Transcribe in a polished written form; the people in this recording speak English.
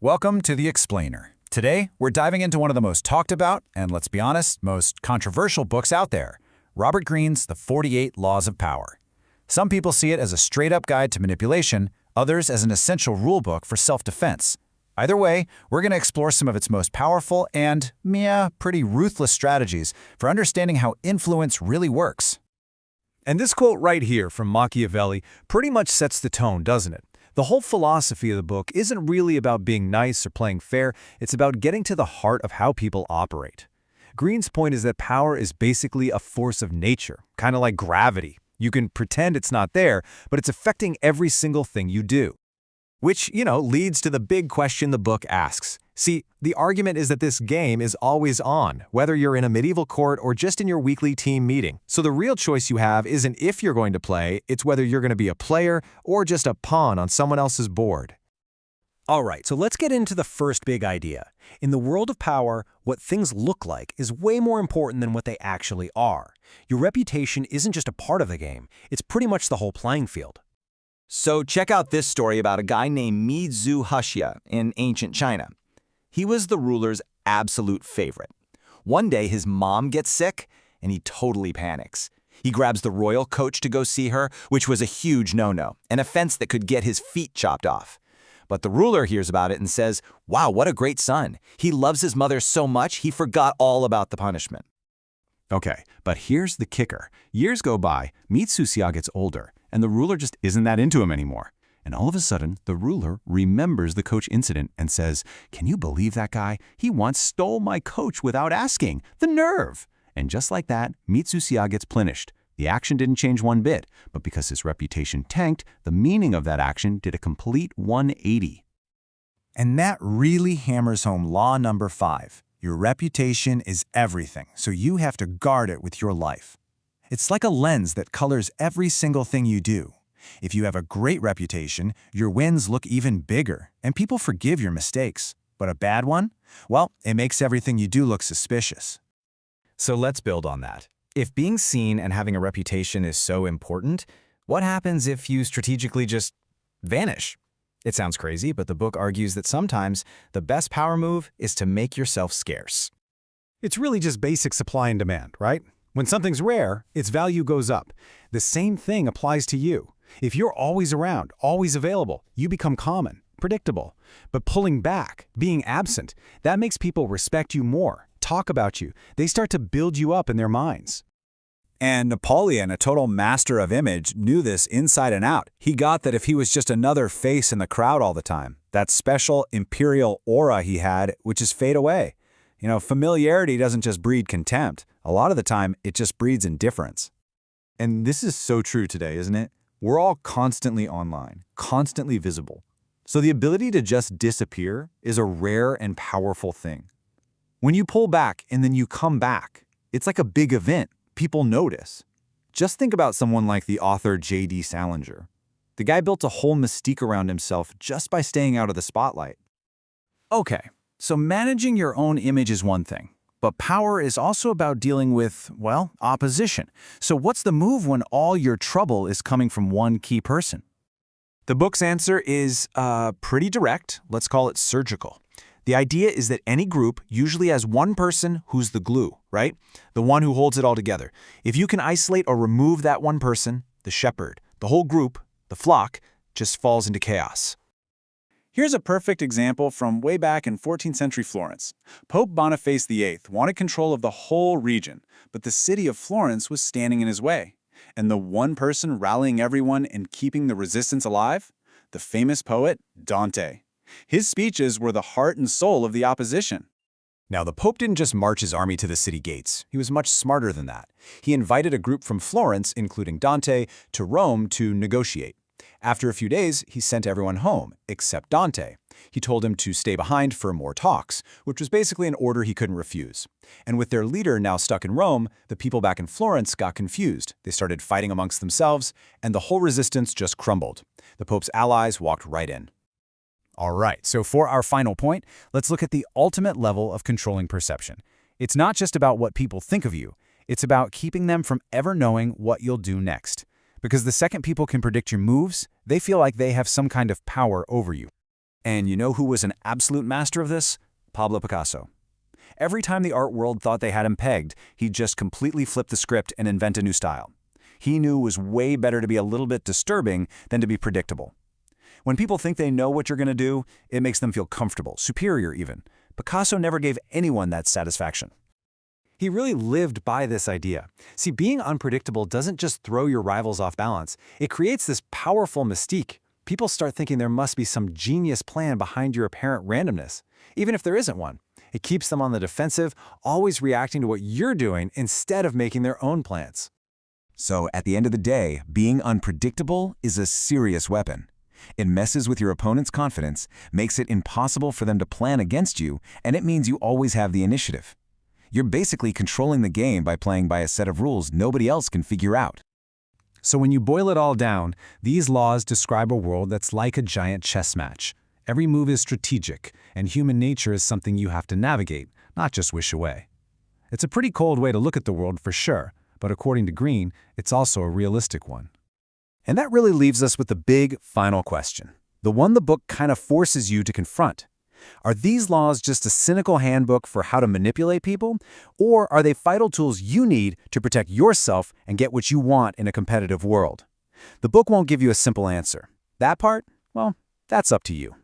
Welcome to The Explainer. Today, we're diving into one of the most talked about, and let's be honest, most controversial books out there, Robert Greene's The 48 Laws of Power. Some people see it as a straight-up guide to manipulation, others as an essential rulebook for self-defense. Either way, we're going to explore some of its most powerful and, pretty ruthless strategies for understanding how influence really works. And this quote right here from Machiavelli pretty much sets the tone, doesn't it? The whole philosophy of the book isn't really about being nice or playing fair, it's about getting to the heart of how people operate. Greene's point is that power is basically a force of nature, kind of like gravity. You can pretend it's not there, but it's affecting every single thing you do. Which, leads to the big question the book asks. See, the argument is that this game is always on, whether you're in a medieval court or just in your weekly team meeting. So the real choice you have isn't if you're going to play, it's whether you're going to be a player or just a pawn on someone else's board. Alright, so let's get into the first big idea. In the world of power, what things look like is way more important than what they actually are. Your reputation isn't just a part of the game, it's pretty much the whole playing field. So check out this story about a guy named Zhu Huxia in ancient China. He was the ruler's absolute favorite. One day his mom gets sick and he totally panics. He grabs the royal coach to go see her, which was a huge no-no, an offense that could get his feet chopped off. But the ruler hears about it and says, "Wow, what a great son. He loves his mother so much he forgot all about the punishment." Okay, but here's the kicker. Years go by, Xia gets older, and the ruler just isn't that into him anymore. And all of a sudden, the ruler remembers the coach incident and says, "Can you believe that guy? He once stole my coach without asking. The nerve!" And just like that, Xia gets punished. The action didn't change one bit, but because his reputation tanked, the meaning of that action did a complete 180. And that really hammers home law number 5. Your reputation is everything, so you have to guard it with your life. It's like a lens that colors every single thing you do. If you have a great reputation, your wins look even bigger, and people forgive your mistakes. But a bad one? Well, it makes everything you do look suspicious. So let's build on that. If being seen and having a reputation is so important, what happens if you strategically just vanish? It sounds crazy, but the book argues that sometimes the best power move is to make yourself scarce. It's really just basic supply and demand, right? When something's rare, its value goes up. The same thing applies to you. If you're always around, always available, you become common, predictable. But pulling back, being absent, that makes people respect you more, talk about you. They start to build you up in their minds. And Napoleon, a total master of image, knew this inside and out. He got that if he was just another face in the crowd all the time, that special imperial aura he had would just fade away. Familiarity doesn't just breed contempt. A lot of the time, it just breeds indifference. And this is so true today, isn't it? We're all constantly online, constantly visible. So the ability to just disappear is a rare and powerful thing. When you pull back and then you come back, it's like a big event. People notice. Just think about someone like the author J.D. Salinger. The guy built a whole mystique around himself just by staying out of the spotlight. Okay, so managing your own image is one thing, but power is also about dealing with, opposition. So what's the move when all your trouble is coming from one key person? The book's answer is pretty direct. Let's call it surgical. The idea is that any group usually has one person who's the glue, right? The one who holds it all together. If you can isolate or remove that one person, the shepherd, the whole group, the flock, just falls into chaos. Here's a perfect example from way back in 14th century Florence. Pope Boniface VIII wanted control of the whole region, but the city of Florence was standing in his way. And the one person rallying everyone and keeping the resistance alive? The famous poet Dante. His speeches were the heart and soul of the opposition. Now, the Pope didn't just march his army to the city gates. He was much smarter than that. He invited a group from Florence, including Dante, to Rome to negotiate. After a few days, he sent everyone home, except Dante. He told him to stay behind for more talks, which was basically an order he couldn't refuse. And with their leader now stuck in Rome, the people back in Florence got confused. They started fighting amongst themselves, and the whole resistance just crumbled. The Pope's allies walked right in. All right, so for our final point, let's look at the ultimate level of controlling perception. It's not just about what people think of you. It's about keeping them from ever knowing what you'll do next. Because the second people can predict your moves, they feel like they have some kind of power over you. And you know who was an absolute master of this? Pablo Picasso. Every time the art world thought they had him pegged, he'd just completely flip the script and invent a new style. He knew it was way better to be a little bit disturbing than to be predictable. When people think they know what you're going to do, it makes them feel comfortable, superior even. Picasso never gave anyone that satisfaction. He really lived by this idea. See, being unpredictable doesn't just throw your rivals off balance. It creates this powerful mystique. People start thinking there must be some genius plan behind your apparent randomness, even if there isn't one. It keeps them on the defensive, always reacting to what you're doing instead of making their own plans. So, at the end of the day, being unpredictable is a serious weapon. It messes with your opponent's confidence, makes it impossible for them to plan against you, and it means you always have the initiative. You're basically controlling the game by playing by a set of rules nobody else can figure out. So when you boil it all down, these laws describe a world that's like a giant chess match. Every move is strategic, and human nature is something you have to navigate, not just wish away. It's a pretty cold way to look at the world for sure, but according to Greene, it's also a realistic one. And that really leaves us with the big final question, the one the book kind of forces you to confront. Are these laws just a cynical handbook for how to manipulate people, or are they vital tools you need to protect yourself and get what you want in a competitive world? The book won't give you a simple answer. That part, well, that's up to you.